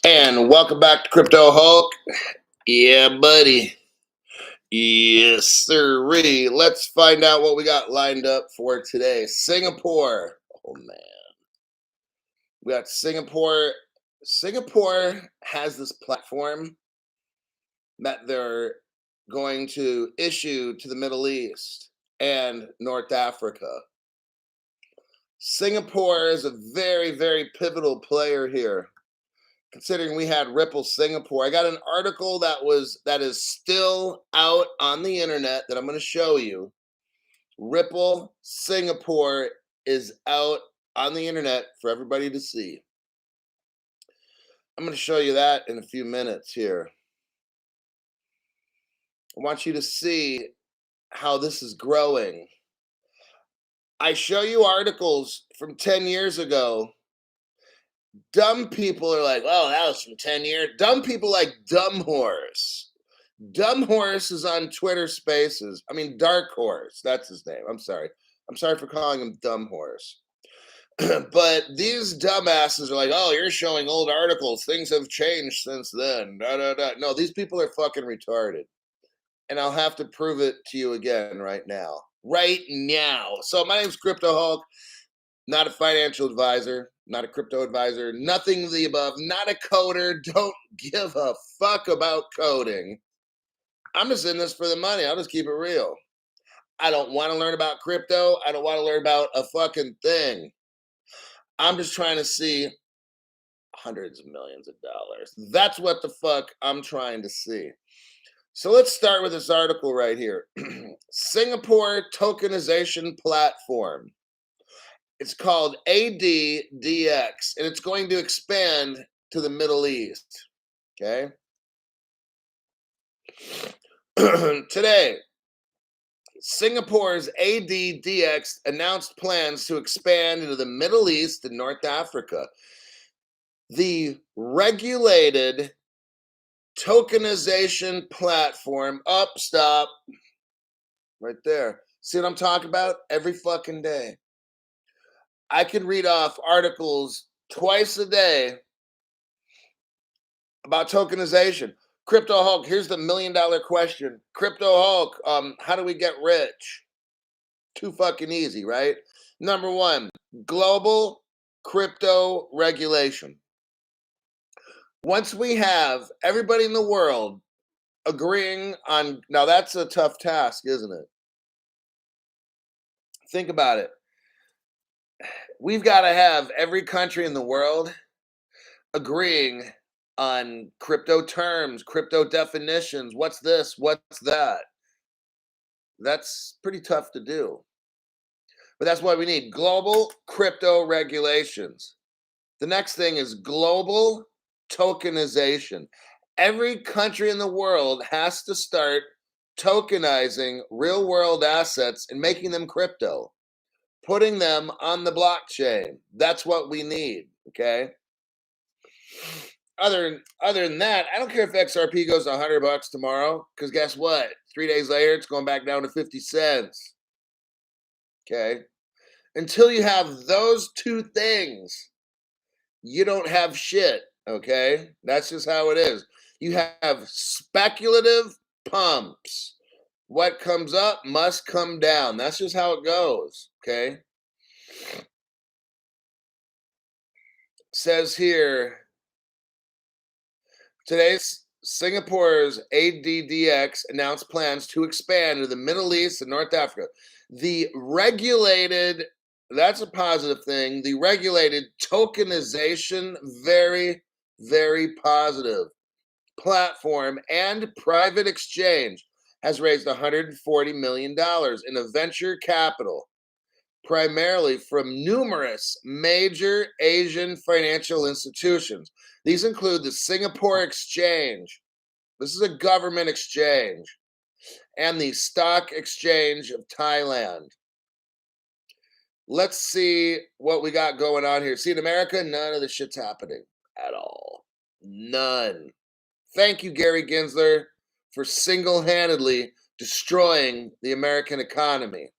And welcome back to Crypto Hulk. Yeah, buddy. Yes, sirree. Let's find out what we got lined up for today. Singapore. Oh, man. We got Singapore. Singapore has this platform that they're going to issue to the Middle East and North Africa. Singapore is a very, very pivotal player here, considering we had Ripple Singapore. I got an article that is still out on the internet that I'm going to show you. Ripple Singapore is out on the internet for everybody to see. I'm going to show you that in a few minutes here. I want you to see how this is growing. I show you articles from 10 years ago. Dumb people are like, oh, that was from 10 years. Dumb people like Dumb Horse. Dumb Horse is on Twitter Spaces. I mean, Dark Horse. That's his name. I'm sorry. I'm sorry for calling him Dumb Horse. But these dumbasses are like, oh, you're showing old articles. Things have changed since then. Da, da, da. No, these people are fucking retarded. And I'll have to prove it to you again right now. Right now. So my name's Crypto Hulk. Not a financial advisor. Not a crypto advisor. Nothing of the above. Not a coder. Don't give a fuck about coding. I'm just in this for the money. I'll just keep it real. I don't want to learn about crypto. I don't want to learn about a fucking thing. I'm just trying to see hundreds of millions of dollars. That's what the fuck I'm trying to see. So let's start with this article right here. Singapore tokenization platform. It's called ADDX, and it's going to expand to the Middle East. Okay? Today, Singapore's ADDX announced plans to expand into the Middle East and North Africa. The regulated tokenization platform, stop, right there. See what I'm talking about? Every fucking day. I can read off articles twice a day about tokenization. Crypto Hulk, here's the $1 million question. Crypto Hulk, how do we get rich? Too fucking easy, right? Number one, global crypto regulation. Once we have everybody in the world agreeing on, now that's a tough task, isn't it? Think about it. We've got to have every country in the world agreeing on crypto terms, crypto definitions. What's this? What's that? That's pretty tough to do. But that's what we need. Global crypto regulations. The next thing is global tokenization. Every country in the world has to start tokenizing real world assets and making them crypto, putting them on the blockchain. That's what we need, okay? Other than that, I don't care if XRP goes to $100 tomorrow, because guess what? 3 days later, it's going back down to 50 cents. Okay? Until you have those two things, you don't have shit, okay? That's just how it is. You have speculative pumps. What comes up must come down. That's just how it goes, okay? Says here, today's Singapore's ADDX announced plans to expand to the Middle East and North Africa. The regulated, that's a positive thing, the regulated tokenization, very, very positive platform and private exchange has raised $140 million in a venture capital, primarily from numerous major Asian financial institutions. These include the Singapore Exchange. This is a government exchange. And the Stock Exchange of Thailand. Let's see what we got going on here. See, in America, none of this shit's happening at all. None. Thank you, Gary Gensler, for single-handedly destroying the American economy.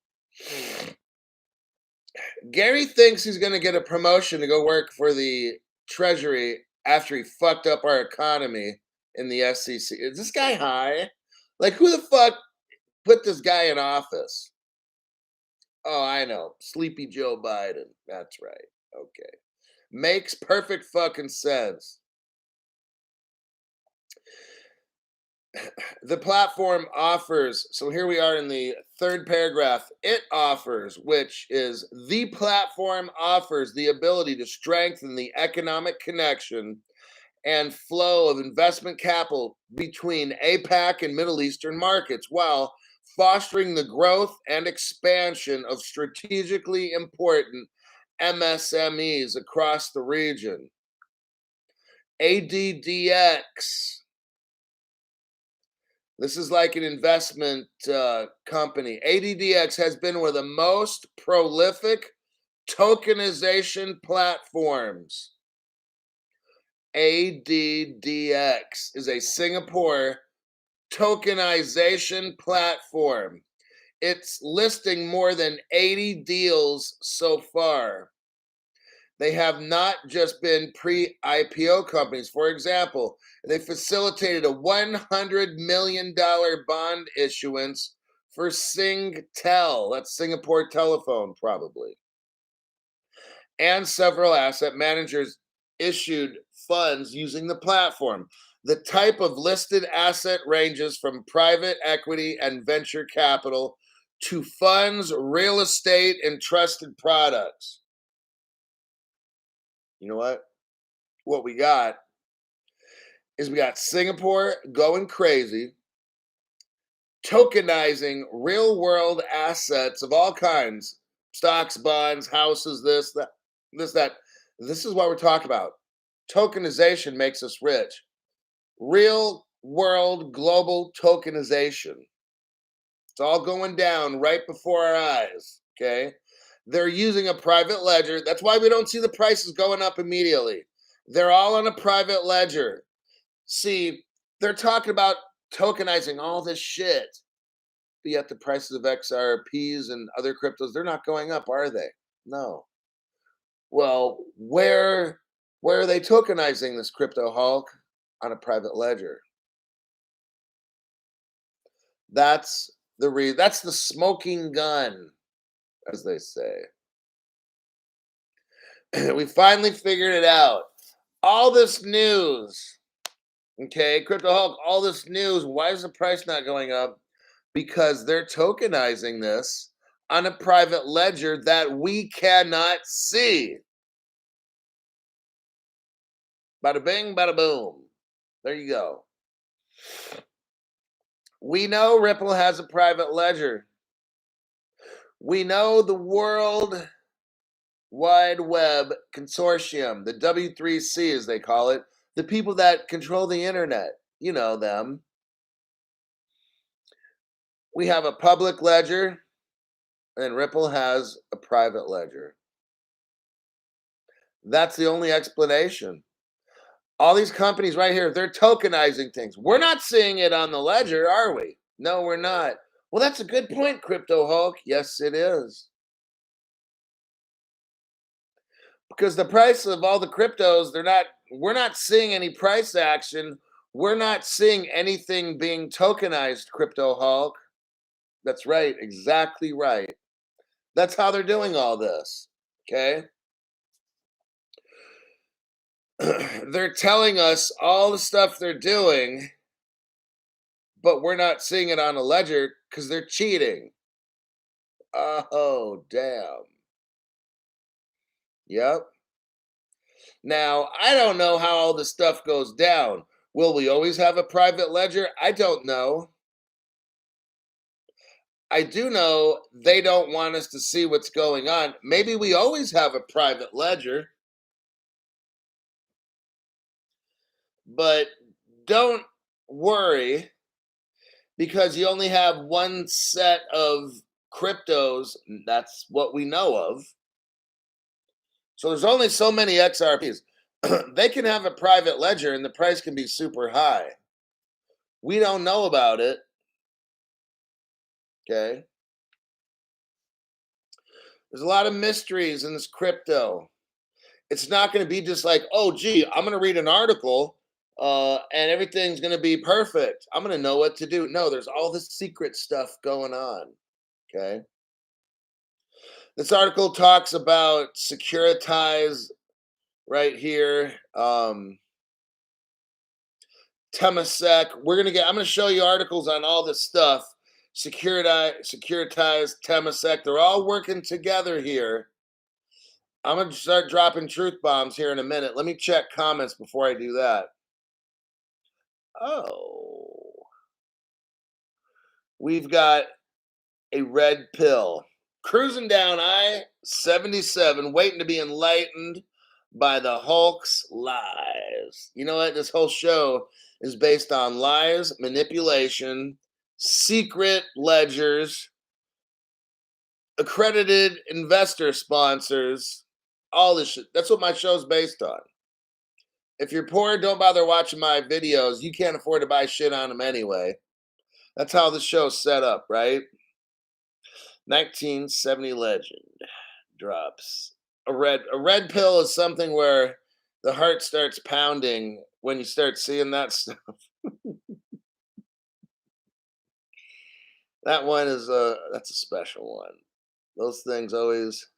Gary thinks he's going to get a promotion to go work for the Treasury after he fucked up our economy in the SEC. Is this guy high? Like, who the fuck put this guy in office? Oh, I know. Sleepy Joe Biden. That's right. Okay. Makes perfect fucking sense. The platform offers, so here we are in the third paragraph. It offers, which is the platform offers the ability to strengthen the economic connection and flow of investment capital between APAC and Middle Eastern markets while fostering the growth and expansion of strategically important MSMEs across the region. ADDX. This is like an investment company. ADDX has been one of the most prolific tokenization platforms. ADDX is a Singapore tokenization platform. It's listing more than 80 deals so far. They have not just been pre-IPO companies. For example, they facilitated a $100 million bond issuance for Singtel, that's Singapore Telephone probably, and several asset managers issued funds using the platform. The type of listed asset ranges from private equity and venture capital to funds, real estate, and trusted products. You know what? What we got is we got Singapore going crazy, tokenizing real world assets of all kinds, stocks, bonds, houses, this, that, this, that. This is what we're talking about. Tokenization makes us rich. Real world global tokenization. It's all going down right before our eyes. Okay. They're using a private ledger. That's why we don't see the prices going up immediately. They're all on a private ledger. See, they're talking about tokenizing all this shit, but yet the prices of XRPs and other cryptos, they're not going up, are they? No. Well, where are they tokenizing this crypto Hulk? On a private ledger. That's that's the smoking gun, as they say. We finally figured it out. All this news, okay, Crypto Hulk, all this news, why is the price not going up? Because they're tokenizing this on a private ledger that we cannot see. Bada bing, bada boom. There you go. We know Ripple has a private ledger. We know the World Wide Web Consortium, the W3C as they call it, the people that control the internet. You know them. We have a public ledger, and Ripple has a private ledger. That's the only explanation. All these companies right here, they're tokenizing things. We're not seeing it on the ledger, are we? No, we're not. Well, that's a good point, Crypto Hulk. Yes, it is. Because the price of all the cryptos, we're not seeing any price action. We're not seeing anything being tokenized, Crypto Hulk. That's right, exactly right. That's how they're doing all this. Okay? They're telling us all the stuff they're doing, but we're not seeing it on a ledger because they're cheating. Oh, damn. Yep. Now, I don't know how all this stuff goes down. Will we always have a private ledger? I don't know. I do know they don't want us to see what's going on. Maybe we always have a private ledger, but don't worry because you only have one set of cryptos. That's what we know of. So there's only so many XRPs. They can have a private ledger and the price can be super high. We don't know about it. Okay. There's a lot of mysteries in this crypto. It's not going to be just like, oh, gee, I'm going to read an article and everything's going to be perfect. I'm going to know what to do. No, there's all this secret stuff going on. Okay. This article talks about securitize right here. Temasek. I'm gonna show you articles on all this stuff. Securitize, Temasek. They're all working together here. I'm gonna start dropping truth bombs here in a minute. Let me check comments before I do that. Oh, we've got a red pill cruising down I-77, waiting to be enlightened by the Hulk's lies. You know what? This whole show is based on lies, manipulation, secret ledgers, accredited investor sponsors, all this shit. That's what my show's based on. If you're poor, don't bother watching my videos. You can't afford to buy shit on them anyway. That's how the show's set up, right? 1970 legend drops. A red pill is something where the heart starts pounding when you start seeing that stuff. That one is that's a special one. Those things always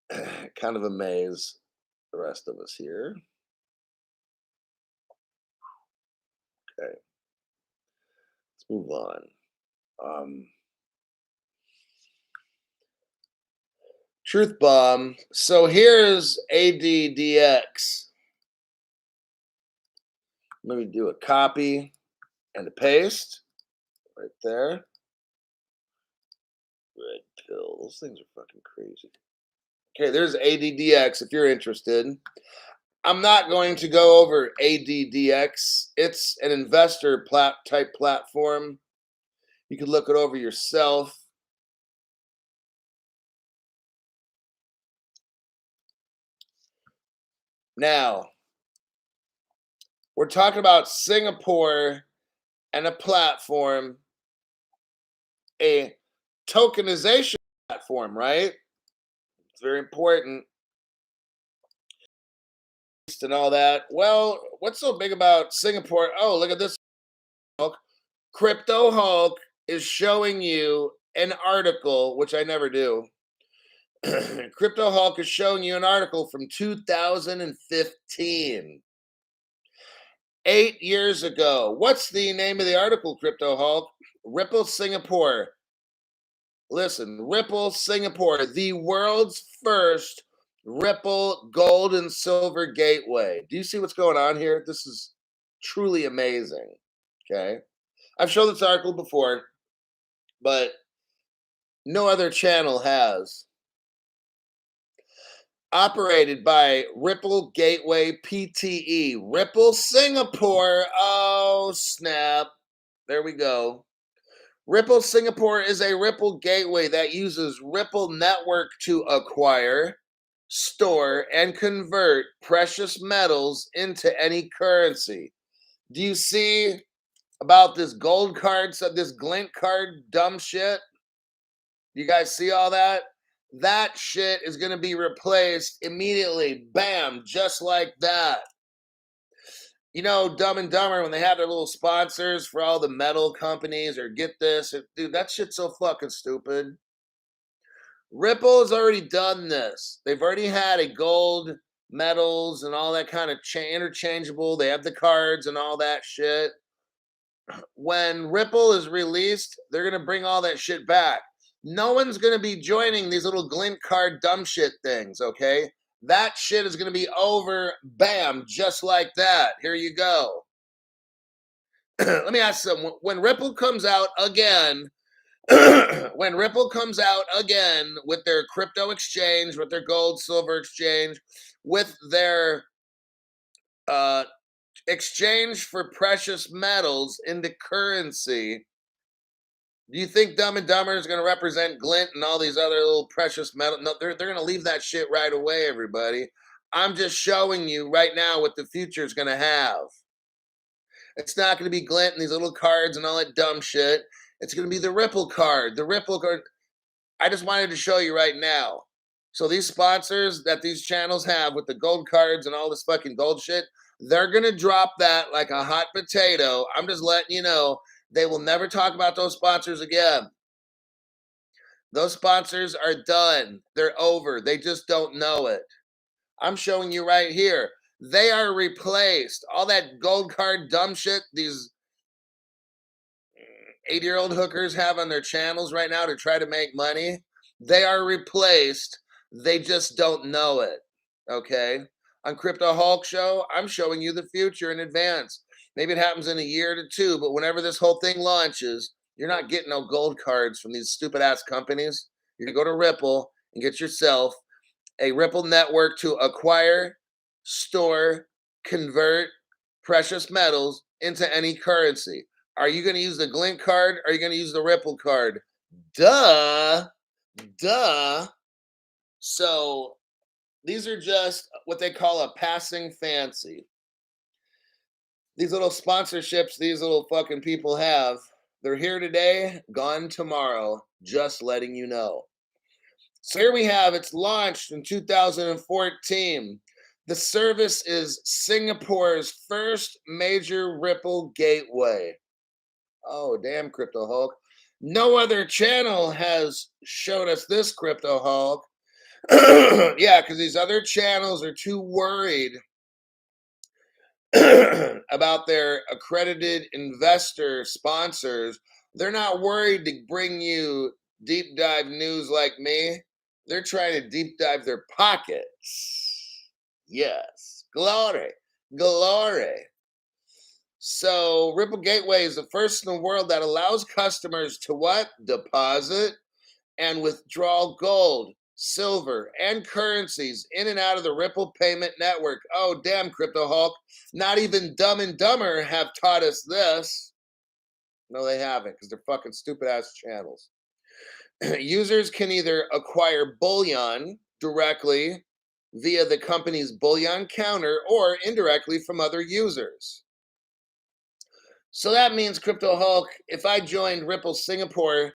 kind of amaze the rest of us here. Okay, let's move on. Truth bomb. So here's ADDX. Let me do a copy and a paste right there. Red pill. Those things are fucking crazy. Okay, there's ADDX if you're interested. I'm not going to go over ADDX. It's an investor type platform. You can look it over yourself. Now, we're talking about Singapore and a platform, a tokenization platform, right? It's very important. And all that. Well, what's so big about Singapore? Oh, look at this. Crypto Hulk is showing you an article, which I never do. Crypto Hulk is showing you an article from 2015. 8 years ago. What's the name of the article, Crypto Hulk? Ripple Singapore. Listen, Ripple Singapore, the world's first Ripple gold and silver gateway. Do you see what's going on here? This is truly amazing. Okay. I've shown this article before, but no other channel has. Operated by Ripple Gateway PTE. Ripple Singapore. Oh, snap. There we go. Ripple Singapore is a Ripple gateway that uses Ripple Network to acquire, store, and convert precious metals into any currency. Do you see about this gold card, this glint card dumb shit? You guys see all that? That shit is going to be replaced immediately. Bam, just like that. You know, Dumb and Dumber, when they have their little sponsors for all the metal companies, or get this, dude, that shit's so fucking stupid. Ripple has already done this. They've already had a gold, metals, and all that kind of interchangeable. They have the cards and all that shit. When Ripple is released, they're going to bring all that shit back. No one's going to be joining these little glint card dumb shit things, okay? That shit is going to be over, bam, just like that. Here you go. Let me ask you something. When Ripple comes out again, when Ripple comes out again with their crypto exchange, with their gold, silver exchange, with their exchange for precious metals into currency, do you think Dumb and Dumber is going to represent glint and all these other little precious metal? No, they're going to leave that shit right away, everybody. I'm just showing you right now what the future is going to have. It's not going to be glint and these little cards and all that dumb shit. It's going to be the Ripple card. The Ripple card. I just wanted to show you right now. So these sponsors that these channels have with the gold cards and all this fucking gold shit, they're gonna drop that like a hot potato. I'm just letting you know, they will never talk about those sponsors again. Those sponsors are done. They're over. They just don't know it. I'm showing you right here. They are replaced. All that gold card dumb shit these 8-year-old hookers have on their channels right now to try to make money, they are replaced. They just don't know it. Okay? On Crypto Hulk Show, I'm showing you the future in advance. Maybe it happens in a year to two, but whenever this whole thing launches, you're not getting no gold cards from these stupid ass companies. You're gonna go to Ripple and get yourself a Ripple network to acquire, store, convert precious metals into any currency. Are you going to use the Glint card? Or are you going to use the Ripple card? Duh. Duh. So these are just what they call a passing fancy. These little sponsorships these little fucking people have, they're here today, gone tomorrow. Just letting you know. So here we have, it's launched in 2014. The service is Singapore's first major Ripple gateway. Oh, damn, Crypto Hulk. No other channel has showed us this, Crypto Hulk. Yeah, because these other channels are too worried about their accredited investor sponsors. They're not worried to bring you deep dive news like me. They're trying to deep dive their pockets. Yes. Glory. Glory. So Ripple Gateway is the first in the world that allows customers to what? Deposit and withdraw gold, silver, and currencies in and out of the Ripple payment network. Oh, damn, Crypto Hulk. Not even Dumb and Dumber have taught us this. No, they haven't, because they're fucking stupid ass channels. Users can either acquire bullion directly via the company's bullion counter or indirectly from other users. So that means, Crypto Hulk, if I joined Ripple Singapore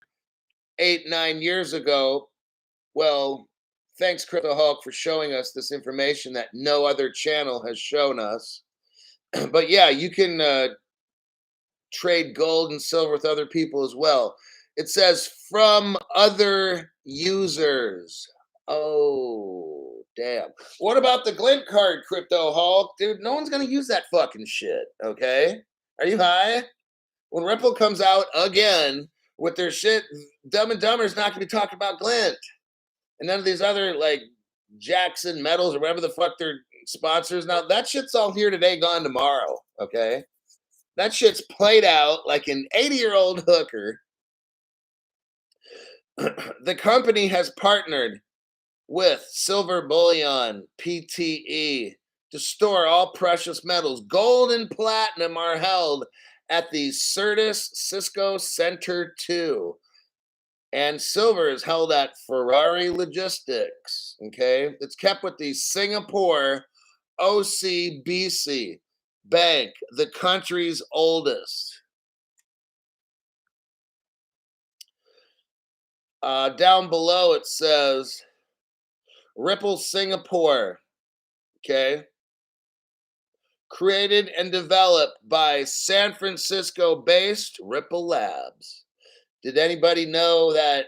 8-9 years ago, well, thanks, Crypto Hulk, for showing us this information that no other channel has shown us. But yeah, you can trade gold and silver with other people as well. It says from other users. Oh, damn. What about the Glint card, Crypto Hulk? Dude, no one's going to use that fucking shit, okay? Are you high? When Ripple comes out again with their shit, Dumb and Dumber is not going to be talking about Glint. And none of these other, like, Jackson Metals or whatever the fuck their sponsors. Now, that shit's all here today, gone tomorrow, okay? That shit's played out like an 80-year-old hooker. The company has partnered with Silver Bullion, PTE, to store all precious metals. Gold and platinum are held at the Certus Cisco Center 2. And silver is held at Ferrari Logistics. Okay. It's kept with the Singapore OCBC Bank, the country's oldest. Down below it says Ripple Singapore. Okay. Created and developed by San Francisco based Ripple Labs. Did anybody know that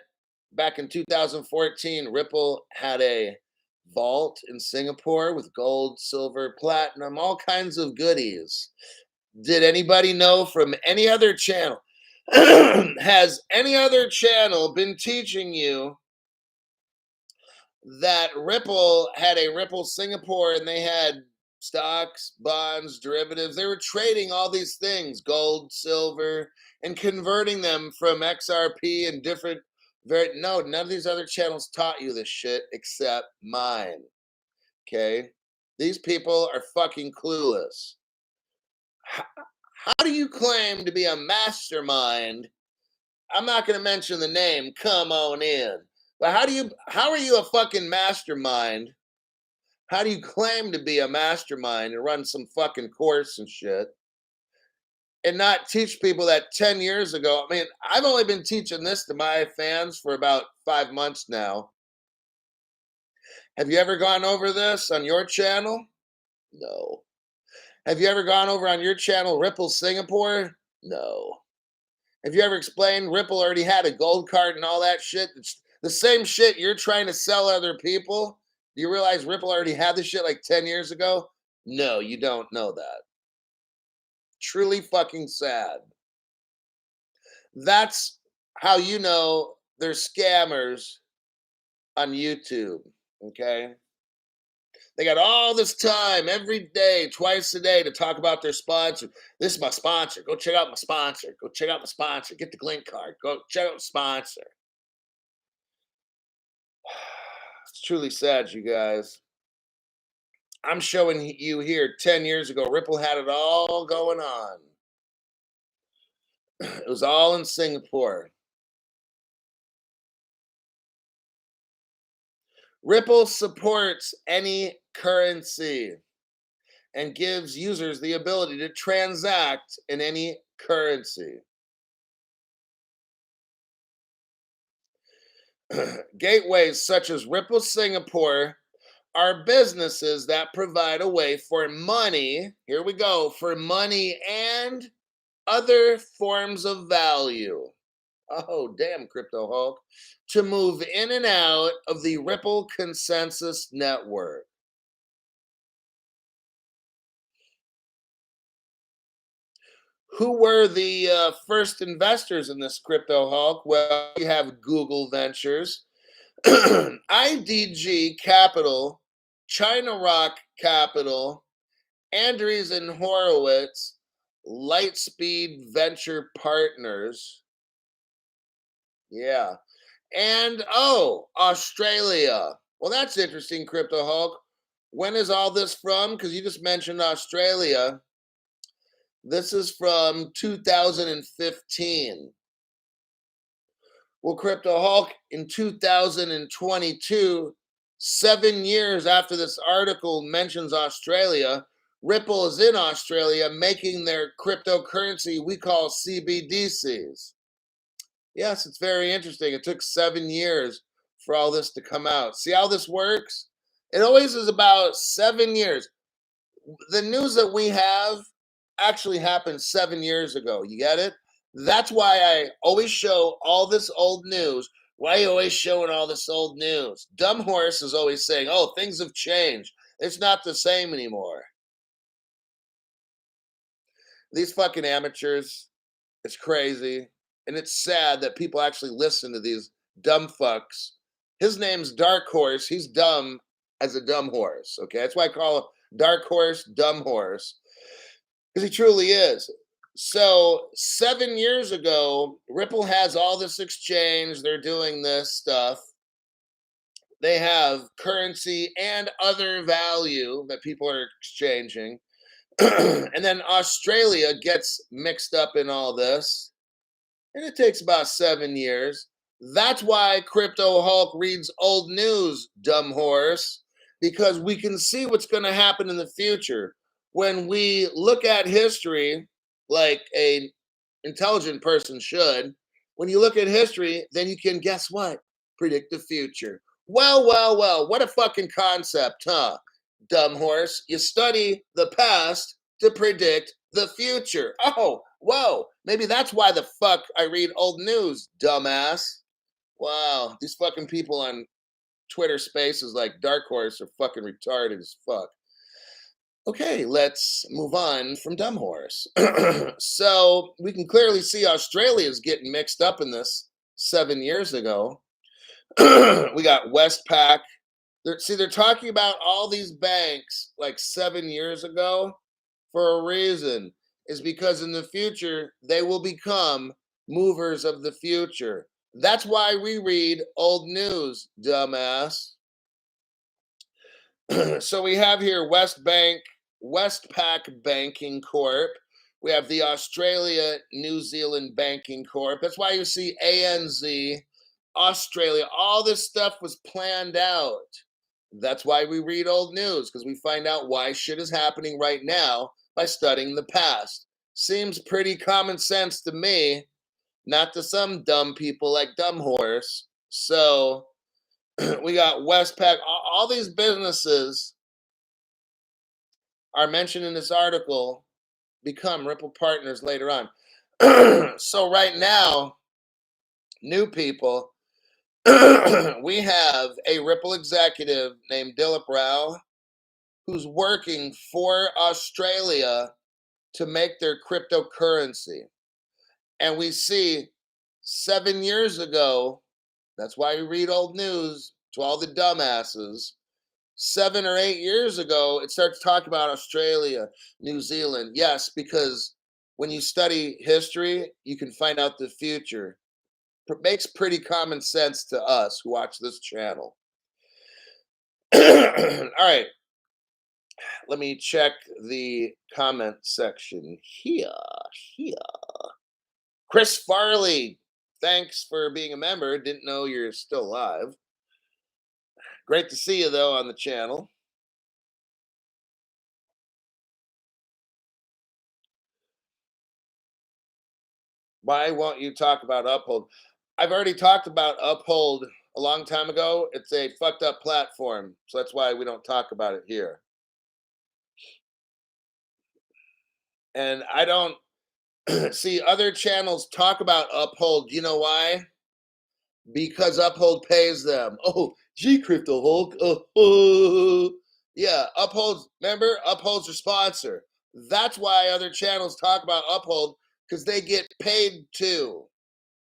back in 2014, Ripple had a vault in Singapore with gold, silver, platinum, all kinds of goodies? Did anybody know from any other channel? Has any other channel been teaching you that Ripple had a Ripple Singapore and they had stocks, bonds, derivatives? They were trading all these things, gold, silver, and converting them from XRP and different no, none of these other channels taught you this shit except mine. Okay? These people are fucking clueless. How do you claim to be a mastermind? I'm not going to mention the name. Come on in. But how are you a fucking mastermind? How do you claim to be a mastermind and run some fucking course and shit and not teach people that 10 years ago? I mean, I've only been teaching this to my fans for about 5 months now. Have you ever gone over this on your channel? No. Have you ever gone over on your channel Ripple Singapore? No. Have you ever explained Ripple already had a gold card and all that shit? It's the same shit you're trying to sell other people. Do you realize Ripple already had this shit like 10 years ago? No, you don't know that. Truly fucking sad. That's how you know they're scammers on YouTube. Okay? They got all this time every day, twice a day, to talk about their sponsor. This is my sponsor. Go check out my sponsor. Go check out my sponsor. Get the Glint card. Go check out the sponsor. It's truly sad, you guys. I'm showing you here 10 years ago, Ripple had it all going on. It was all in Singapore. Ripple supports any currency and gives users the ability to transact in any currency. Gateways such as Ripple Singapore are businesses that provide a way for money, here we go, for money and other forms of value. Oh, damn, Crypto Hulk. To move in and out of the Ripple Consensus Network. Who were the first investors in this, Crypto Hulk? Well, you have Google Ventures, IDG Capital, China Rock Capital, Andreessen Horowitz, Lightspeed Venture Partners. Yeah. And Australia. Well, that's interesting, Crypto Hulk. When is all this from? Because you just mentioned Australia. This is from 2015. Well, Crypto Hulk, in 2022, 7 years after this article mentions Australia, Ripple is in Australia making their cryptocurrency we call CBDCs. Yes, it's very interesting. It took 7 years for all this to come out. See how this works? It always is about 7 years. The news that we have actually happened 7 years ago. You get it? That's why I always show all this old news. Why are you always showing all this old news? Dumb Horse is always saying, oh, things have changed. It's not the same anymore. These fucking amateurs, it's crazy. And it's sad that people actually listen to these dumb fucks. His name's Dark Horse. He's dumb as a dumb horse. Okay, that's why I call him Dark Horse, Dumb Horse, because he truly is. So 7 years ago, Ripple has all this exchange. They're doing this stuff. They have currency and other value that people are exchanging. And then Australia gets mixed up in all this. And it takes about 7 years. That's why Crypto Hulk reads old news, dumb horse, because we can see what's going to happen in the future. When we look at history like a intelligent person should, when you look at history, then you can, guess what? Predict the future. Well, what a fucking concept, huh? Dumb horse. You study the past to predict the future. Oh, whoa. Maybe that's why the fuck I read old news, dumbass. Wow. These fucking people on Twitter Spaces like Dark Horse are fucking retarded as fuck. Okay, let's move on from Dumb Horse. So we can clearly see Australia is getting mixed up in this 7 years ago. We got Westpac. They're talking about all these banks like 7 years ago for a reason. Is because in the future, they will become movers of the future. That's why we read old news, dumbass. So we have here Westpac Banking Corp. We have the Australia New Zealand Banking Corp. That's why you see ANZ, Australia. All this stuff was planned out. That's why we read old news, because we find out why shit is happening right now by studying the past. Seems pretty common sense to me, not to some dumb people like Dumb Horse. So We got Westpac. All these businesses are mentioned in this article become Ripple partners later on. So right now, new people, we have a Ripple executive named Dilip Rao who's working for Australia to make their cryptocurrency. And we see 7 years ago, that's why we read old news to all the dumbasses. 7 or 8 years ago, it starts talking about Australia, New Zealand. Yes, because when you study history, you can find out the future. It makes pretty common sense to us who watch this channel. All right, let me check the comment section here. Here. Chris Farley, thanks for being a member. Didn't know you're still alive. Great to see you, though, on the channel. Why won't you talk about Uphold? I've already talked about Uphold a long time ago. It's a fucked up platform, so that's why we don't talk about it here. And I don't see other channels talk about Uphold. You know why? Because Uphold pays them. Oh, gee, Crypto Hulk. Yeah, Uphold's, remember, Uphold's your sponsor. That's why other channels talk about Uphold, because they get paid too.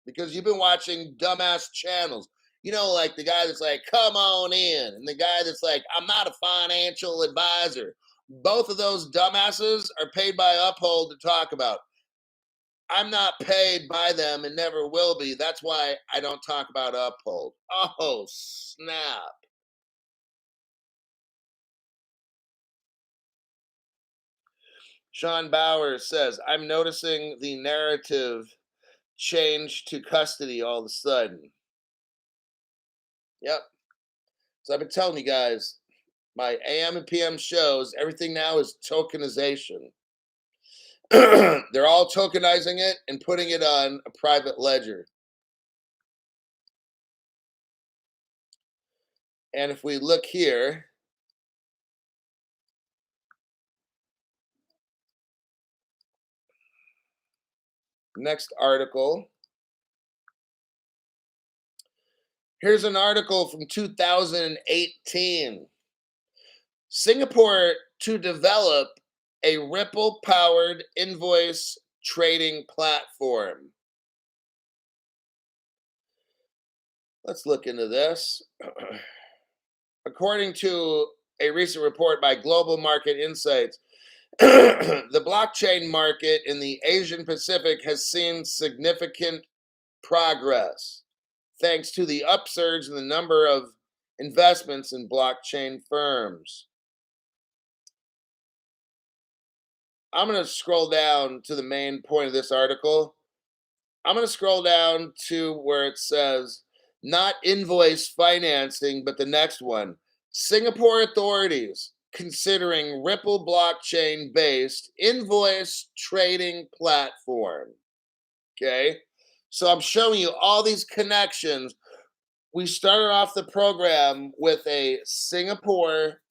Because you've been watching dumbass channels. You know, like the guy that's like, come on in, and the guy that's like, I'm not a financial advisor. Both of those dumbasses are paid by Uphold to talk about. I'm not paid by them and never will be. That's why I don't talk about Uphold. Oh, snap. Sean Bauer says, I'm noticing the narrative change to custody all of a sudden. Yep. So I've been telling you guys, my AM and PM shows, everything now is tokenization. They're all tokenizing it and putting it on a private ledger. And if we look here, next article. Here's an article from 2018. Singapore to develop a Ripple powered invoice trading platform. Let's look into this. According to a recent report by Global Market Insights, the blockchain market in the Asian Pacific has seen significant progress thanks to the upsurge in the number of investments in blockchain firms. I'm going to scroll down to the main point of this article. I'm going to scroll down to where it says, not invoice financing, but the next one. Singapore authorities considering Ripple blockchain based invoice trading platform. Okay. So I'm showing you all these connections. We started off the program with a Singapore,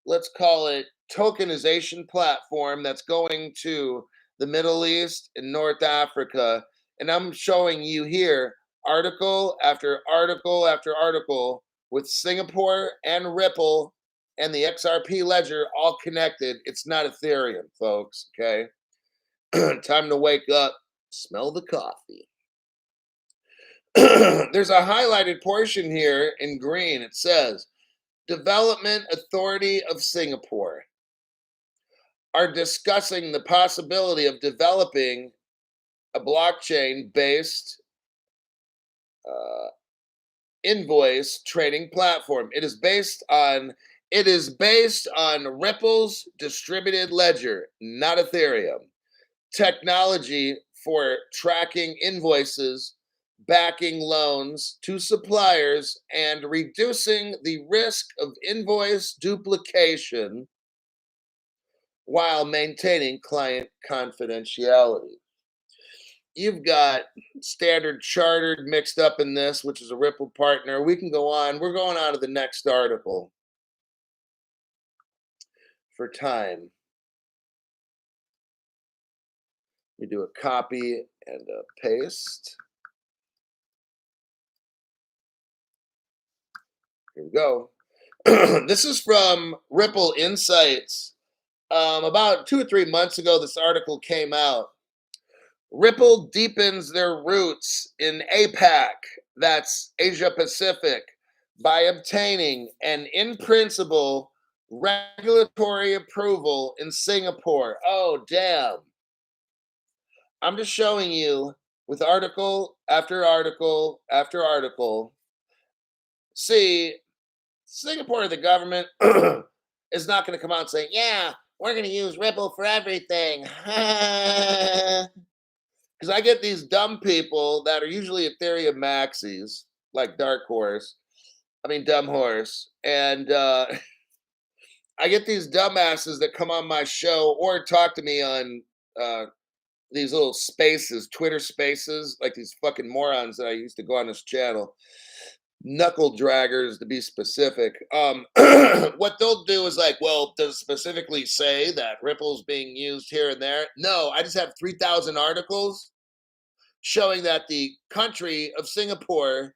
let's call it tokenization platform that's going to the Middle East and North Africa. And I'm showing you here article after article after article with Singapore and Ripple and the XRP ledger all connected. It's not Ethereum, folks. Okay. Time to wake up, smell the coffee. There's a highlighted portion here in green. It says, Development Authority of Singapore are discussing the possibility of developing a blockchain based invoice trading platform. It is based on Ripple's distributed ledger, not Ethereum. Technology for tracking invoices, backing loans to suppliers, and reducing the risk of invoice duplication while maintaining client confidentiality. you've got Standard Chartered mixed up in this, which is a Ripple partner. We can go on. We're going on to the next article for time. We do a copy and a paste. Here we go. This is from Ripple Insights. About 2 or 3 months ago, this article came out. Ripple deepens their roots in APAC, that's Asia Pacific, by obtaining an in principle regulatory approval in Singapore. Oh, damn. I'm just showing you with article after article after article. See, Singapore, the government is not going to come out and say, yeah, we're going to use Ripple for everything. Because I get these dumb people that are usually Ethereum maxis, like Dumb Horse. And I get these dumbasses that come on my show or talk to me on these little spaces, Twitter spaces, like these fucking morons that I used to go on this channel. Knuckle draggers to be specific. What they'll do is like, well, does it specifically say that Ripple's being used here and there? No, I just have 3,000 articles showing that the country of Singapore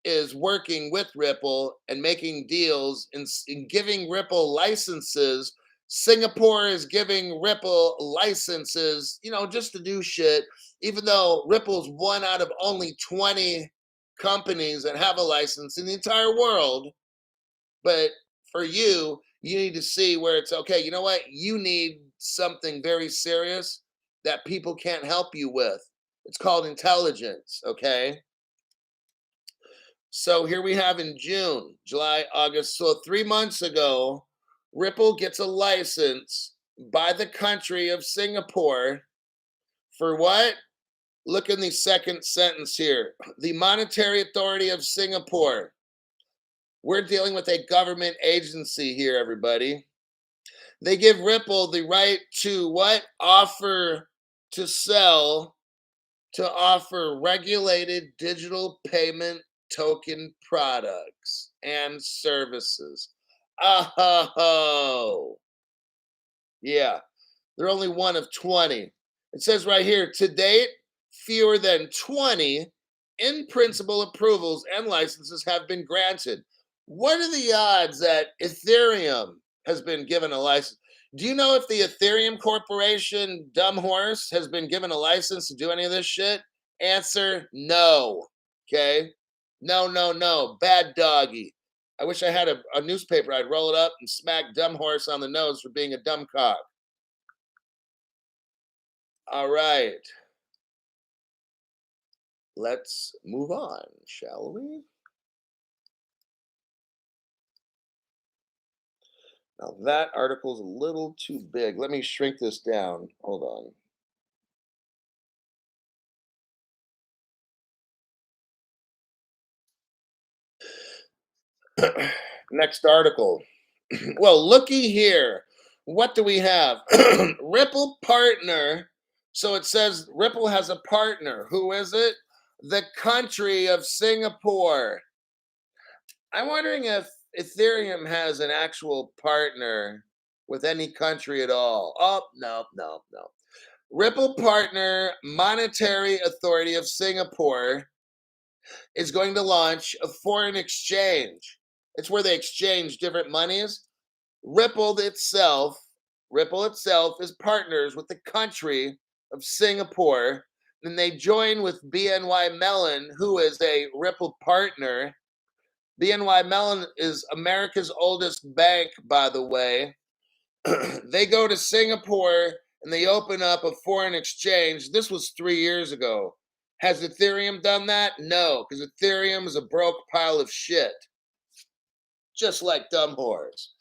is working with Ripple and making deals in giving Ripple licenses. Singapore is giving Ripple licenses, just to do shit, even though Ripple's one out of only 20 companies that have a license in the entire world. But for you need to see where it's okay. You know what? You need something very serious that people can't help you with. It's called intelligence, okay? So here we have in June, July, August. So 3 months ago, Ripple gets a license by the country of Singapore for what? Look in the second sentence here. The Monetary Authority of Singapore. We're dealing with a government agency here, everybody. They give Ripple the right to what? Offer to sell, to offer regulated digital payment token products and services. Oh, yeah. They're only one of 20. It says right here, to date, fewer than 20 in principle approvals and licenses have been granted. What are the odds that Ethereum has been given a license? Do you know if the Ethereum Corporation, Dumb Horse, has been given a license to do any of this shit? Answer, no. Okay? No, no, no. Bad doggy. I wish I had a newspaper. I'd roll it up and smack Dumb Horse on the nose for being a dumb cock. All right. Let's move on, shall we? Now that article's a little too big. Let me shrink this down. Hold on. Next article. Well, looky here. What do we have? Ripple partner. So it says Ripple has a partner. Who is it? The country of Singapore. I'm wondering if Ethereum has an actual partner with any country at all. Oh, no, no, no. Ripple partner Monetary Authority of Singapore is going to launch a foreign exchange. It's where they exchange different monies. Ripple itself is partners with the country of Singapore. Then they join with BNY Mellon, who is a Ripple partner. BNY Mellon is America's oldest bank, by the way. They go to Singapore and they open up a foreign exchange. This was 3 years ago. Has Ethereum done that? No, because Ethereum is a broke pile of shit. Just like Dumb Horse.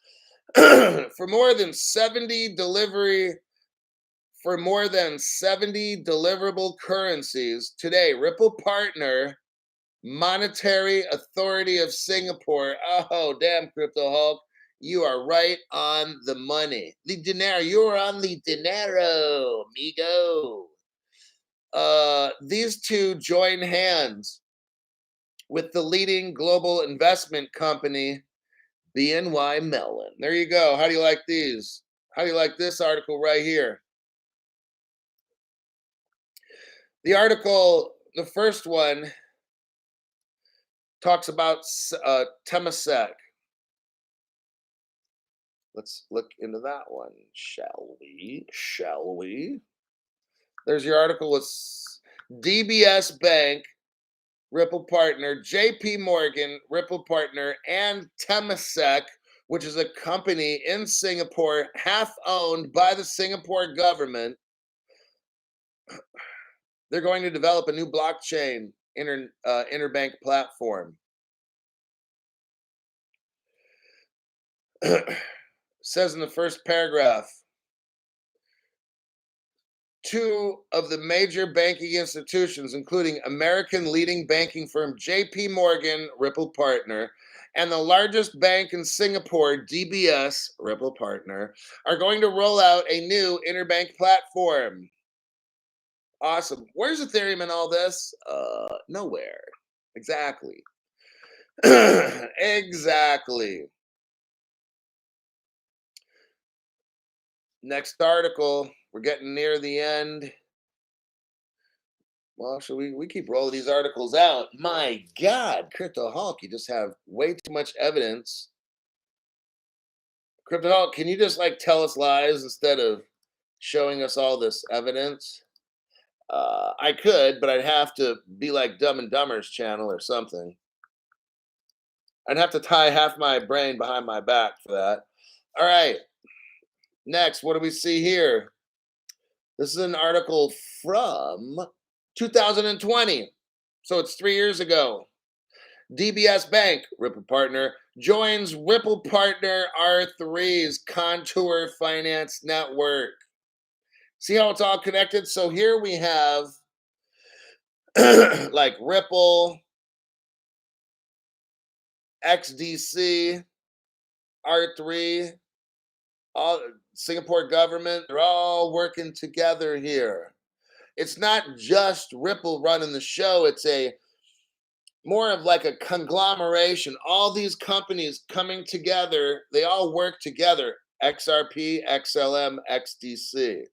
For more than 70 deliverable currencies today, Ripple partner Monetary Authority of Singapore. Oh, damn, Crypto Hulk. You are right on the money. The dinero. You are on the dinero, amigo. These two join hands with the leading global investment company, BNY Mellon. There you go. How do you like these? How do you like this article right here? The article, the first one, talks about Temasek. Let's look into that one, shall we? Shall we? There's your article with DBS Bank, Ripple Partner, JP Morgan, Ripple Partner, and Temasek, which is a company in Singapore, half owned by the Singapore government. They're going to develop a new blockchain interbank platform. Says in the first paragraph, two of the major banking institutions, including American leading banking firm JP Morgan, Ripple Partner, and the largest bank in Singapore, DBS, Ripple Partner, are going to roll out a new interbank platform. Awesome. Where's Ethereum in all this? Nowhere. Exactly. Exactly. Next article. We're getting near the end. Well, should we keep rolling these articles out? My God, Crypto Hulk, you just have way too much evidence. Crypto Hulk, can you just like tell us lies instead of showing us all this evidence? I could, but I'd have to be like Dumb and Dumber's channel or something. I'd have to tie half my brain behind my back for that. All right. Next, what do we see here? This is an article from 2020. So it's 3 years ago. DBS Bank, Ripple Partner, joins Ripple Partner R3's Contour Finance Network. See how it's all connected? So here we have like Ripple, XDC, R3, all Singapore government, they're all working together here. It's not just Ripple running the show, it's a more of like a conglomeration. All these companies coming together, they all work together. XRP, XLM, XDC.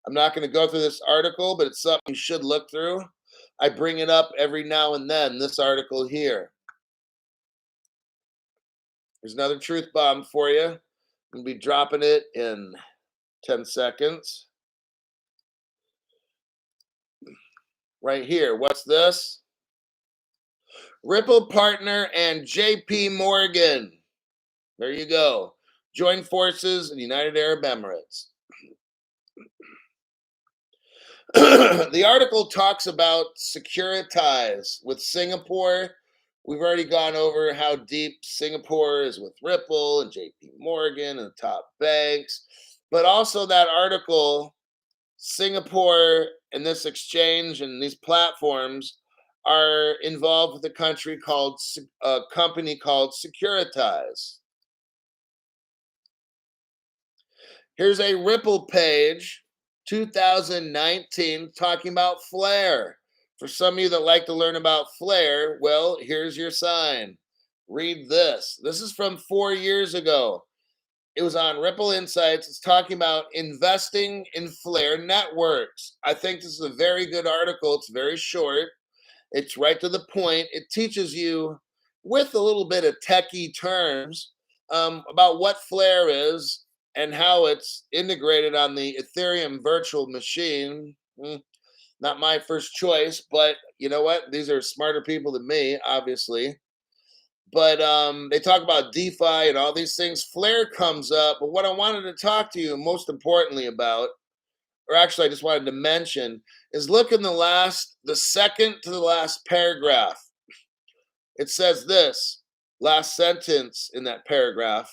I'm not going to go through this article, but it's something you should look through. I bring it up every now and then, this article here. There's another truth bomb for you. I'm going to be dropping it in 10 seconds. Right here. What's this? Ripple Partner and JP Morgan. There you go. Join forces in the United Arab Emirates. The article talks about Securitize with Singapore. We've already gone over how deep Singapore is with Ripple and JP Morgan and the top banks. But also that article, Singapore and this exchange and these platforms are involved with a company called Securitize. Here's a Ripple page, 2019, talking about Flare. For some of you that like to learn about Flare, well, here's your sign. Read this. This is from 4 years ago. It was on Ripple Insights. It's talking about investing in Flare networks. I think this is a very good article. It's very short. It's right to the point. It teaches you, with a little bit of techie terms, about what Flare is and how it's integrated on the Ethereum virtual machine. Not my first choice, but you know what? These are smarter people than me, obviously. But they talk about DeFi and all these things. Flare comes up, but what I wanted to talk to you most importantly about, or actually I just wanted to mention, is look in the second to the last paragraph. It says this, last sentence in that paragraph,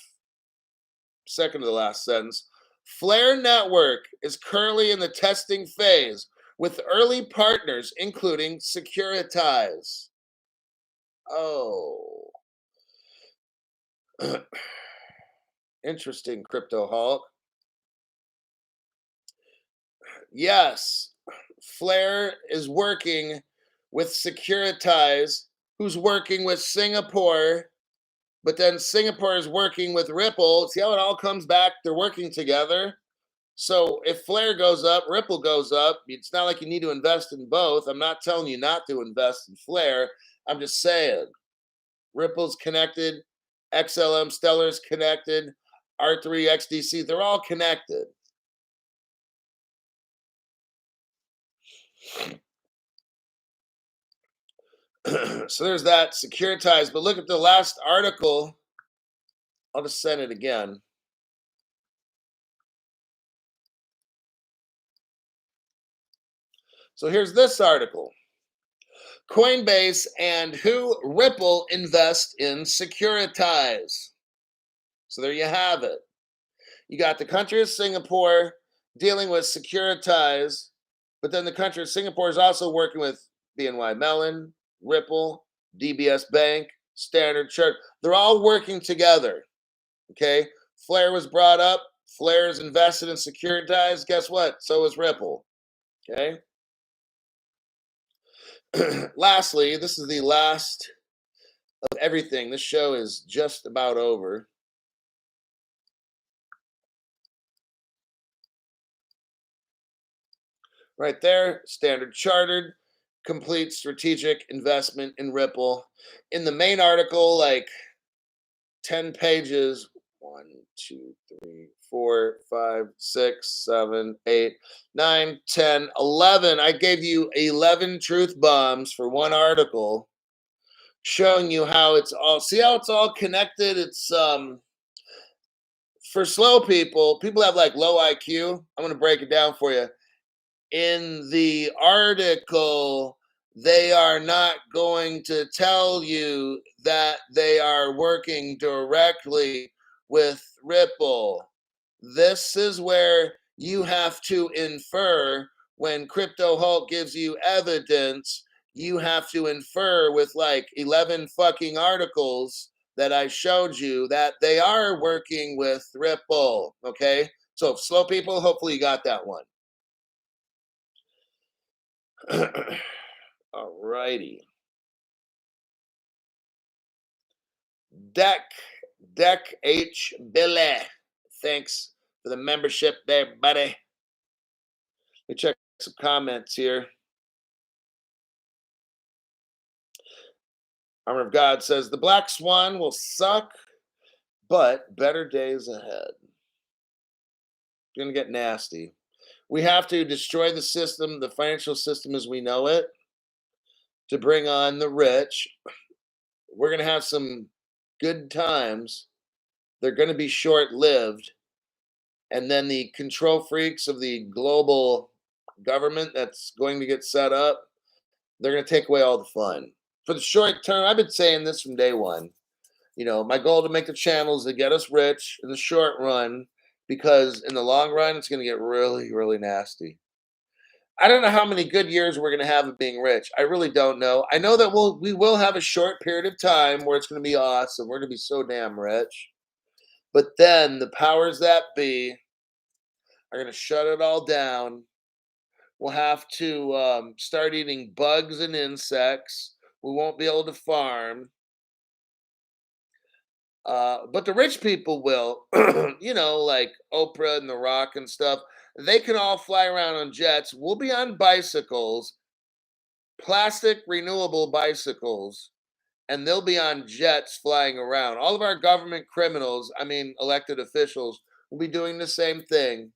second to the last sentence. Flare Network is currently in the testing phase with early partners, including Securitize. Oh. Interesting, Crypto Hulk. Yes, Flair is working with Securitize, who's working with Singapore, but then Singapore is working with Ripple. See how it all comes back? They're working together. So if Flair goes up, Ripple goes up. It's not like you need to invest in both. I'm not telling you not to invest in Flair. I'm just saying Ripple's connected, XLM Stellar's connected, R3 XDC, they're all connected. So there's that Securitized. But look at the last article. I'll just send it again. So here's this article. Coinbase and who Ripple invest in Securitize. So there you have it. You got the country of Singapore dealing with Securitize, but then the country of Singapore is also working with BNY Mellon, Ripple, DBS Bank, Standard Chartered. They're all working together. Okay. Flair was brought up. Flair is invested in Securitize. Guess what? So is Ripple. Okay. Lastly, this is the last of everything. This show is just about over. Right there, Standard Chartered, complete strategic investment in Ripple. In the main article, like 10 pages, 1, 2, 3, 4, 5, 6, 7, 8, 9, 10, 11. I gave you 11 truth bombs for one article showing you how it's all, see how it's all connected? It's for slow people have like low IQ. I'm going to break it down for you. In the article, they are not going to tell you that they are working directly with Ripple. This is where you have to infer when Crypto Hulk gives you evidence. You have to infer with like 11 fucking articles that I showed you that they are working with Ripple. Okay. So, slow people, hopefully you got that one. All righty. Deck H. Billy. Thanks for the membership there, buddy. Let me check some comments here. Armor of God says the Black Swan will suck, but better days ahead. It's gonna get nasty. We have to destroy the system, the financial system as we know it, to bring on the rich. We're gonna have some good times. They're gonna be short-lived. And then the control freaks of the global government that's going to get set up, they're going to take away all the fun. For the short term, I've been saying this from day one. You know, my goal to make the channel is to get us rich in the short run, because in the long run, it's going to get really, really nasty. I don't know how many good years we're going to have of being rich. I really don't know. I know that we will have a short period of time where it's going to be awesome. We're going to be so damn rich. But then the powers that be are going to shut it all down. We'll have to start eating bugs and insects. We won't be able to farm. But the rich people will, you know, like Oprah and The Rock and stuff. They can all fly around on jets. We'll be on bicycles, plastic renewable bicycles, and they'll be on jets flying around. All of our government criminals, I mean, elected officials, will be doing the same thing.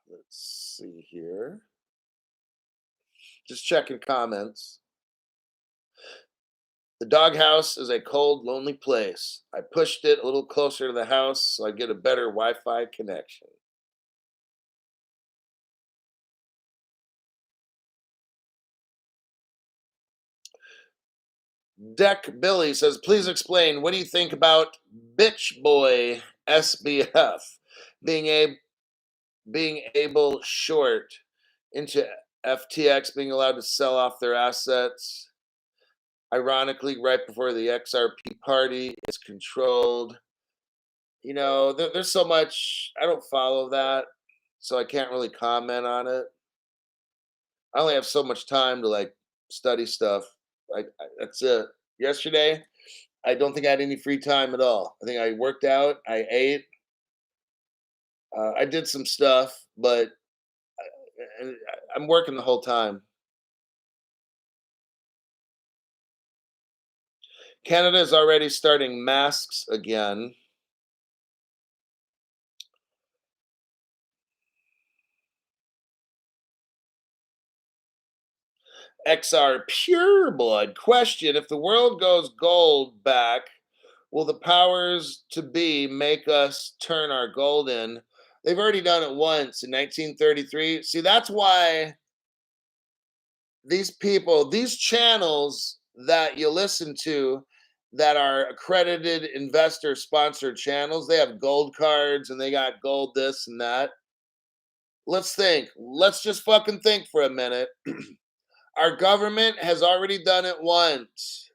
Let's see here. Just checking comments. The doghouse is a cold, lonely place. I pushed it a little closer to the house so I get a better Wi Fi connection. Deck Billy says, please explain, what do you think about Bitch Boy SBF being a being able short into FTX being allowed to sell off their assets? Ironically, right before the XRP party is controlled. There's so much. I don't follow that, so I can't really comment on it. I only have so much time to like study stuff. That's it. Yesterday, I don't think I had any free time at all. I think I worked out, I ate, I did some stuff, but I'm working the whole time. Canada is already starting masks again. XR Pure Blood question: if the world goes gold back, will the powers to be make us turn our gold in? They've already done it once in 1933. See, that's why these people, these channels that you listen to that are accredited investor sponsored channels, they have gold cards and they got gold this and that. Let's think. Let's just fucking think for a minute. Our government has already done it once.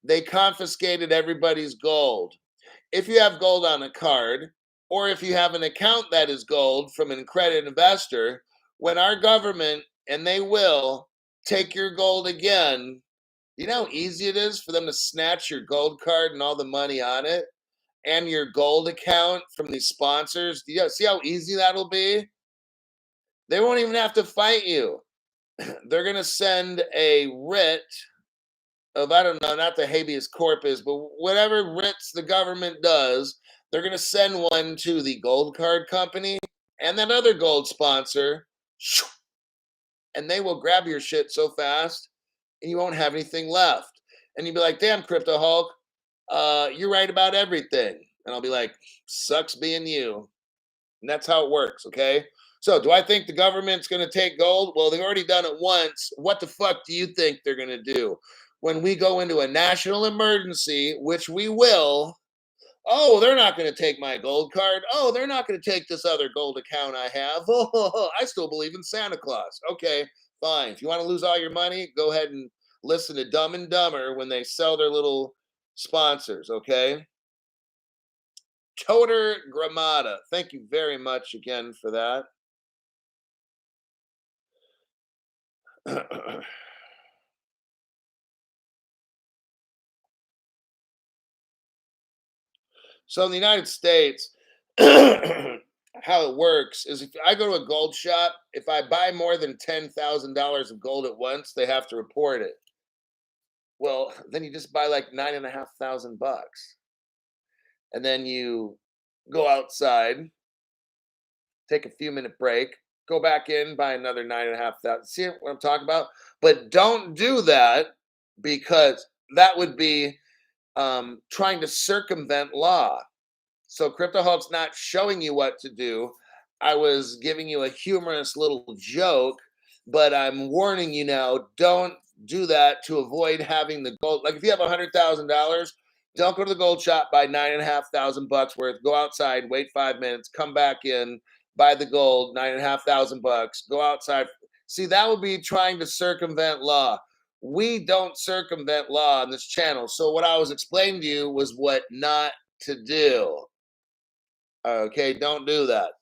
They confiscated everybody's gold. If you have gold on a card, or if you have an account that is gold from an accredited investor, when our government, and they will, take your gold again, you know how easy it is for them to snatch your gold card and all the money on it and your gold account from these sponsors? Do you see how easy that'll be? They won't even have to fight you. They're going to send a writ of, I don't know, not the habeas corpus, but whatever writs the government does, they're going to send one to the gold card company and that other gold sponsor, and they will grab your shit so fast and you won't have anything left. And you'll be like, damn, Crypto Hulk, you're right about everything. And I'll be like, sucks being you. And that's how it works, okay? So, do I think the government's going to take gold? Well, they've already done it once. What the fuck do you think they're going to do? When we go into a national emergency, which we will, oh, they're not going to take my gold card. Oh, they're not going to take this other gold account I have. Oh, I still believe in Santa Claus. Okay, fine. If you want to lose all your money, go ahead and listen to Dumb and Dumber when they sell their little sponsors, okay? Toter Gramada. Thank you very much again for that. So in the United States, how it works is if I go to a gold shop, if I buy more than $10,000 of gold at once, they have to report it. Well, then you just buy like $9,500, and then you go outside, take a few minute break, go back in, buy another 9,500. See what I'm talking about? But don't do that because that would be trying to circumvent law. So CryptoHulk's not showing you what to do. I was giving you a humorous little joke, but I'm warning you now, don't do that to avoid having the gold. Like if you have $100,000, don't go to the gold shop, buy $9,500 worth, go outside, wait 5 minutes, come back in, buy the gold, $9,500, go outside. See, that would be trying to circumvent law. We don't circumvent law on this channel. So what I was explaining to you was what not to do. Okay, don't do that.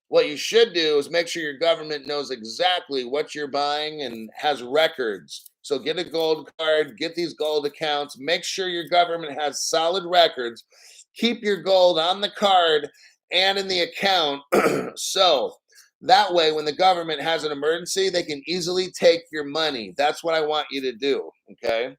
What you should do is make sure your government knows exactly what you're buying and has records. So get a gold card, get these gold accounts, make sure your government has solid records. Keep your gold on the card and in the account. So that way, when the government has an emergency, they can easily take your money. That's what I want you to do. Okay.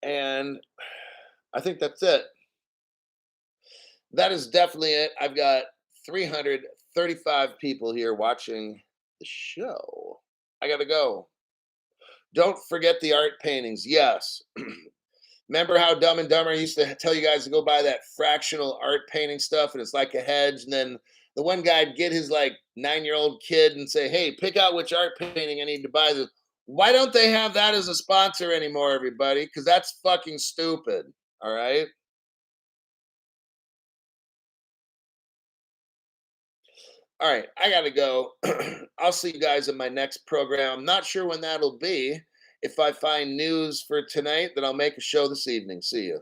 And I think that's it. That is definitely it. I've got 335 people here watching the show. I got to go. Don't forget the art paintings. Yes. Remember how Dumb and Dumber used to tell you guys to go buy that fractional art painting stuff, and it's like a hedge, and then the one guy'd get his like 9-year-old kid and say, "Hey, pick out which art painting I need to buy." Why don't they have that as a sponsor anymore, everybody? Because that's fucking stupid. All right. All right. I got to go. I'll see you guys in my next program. I'm not sure when that'll be. If I find news for tonight, then I'll make a show this evening. See you.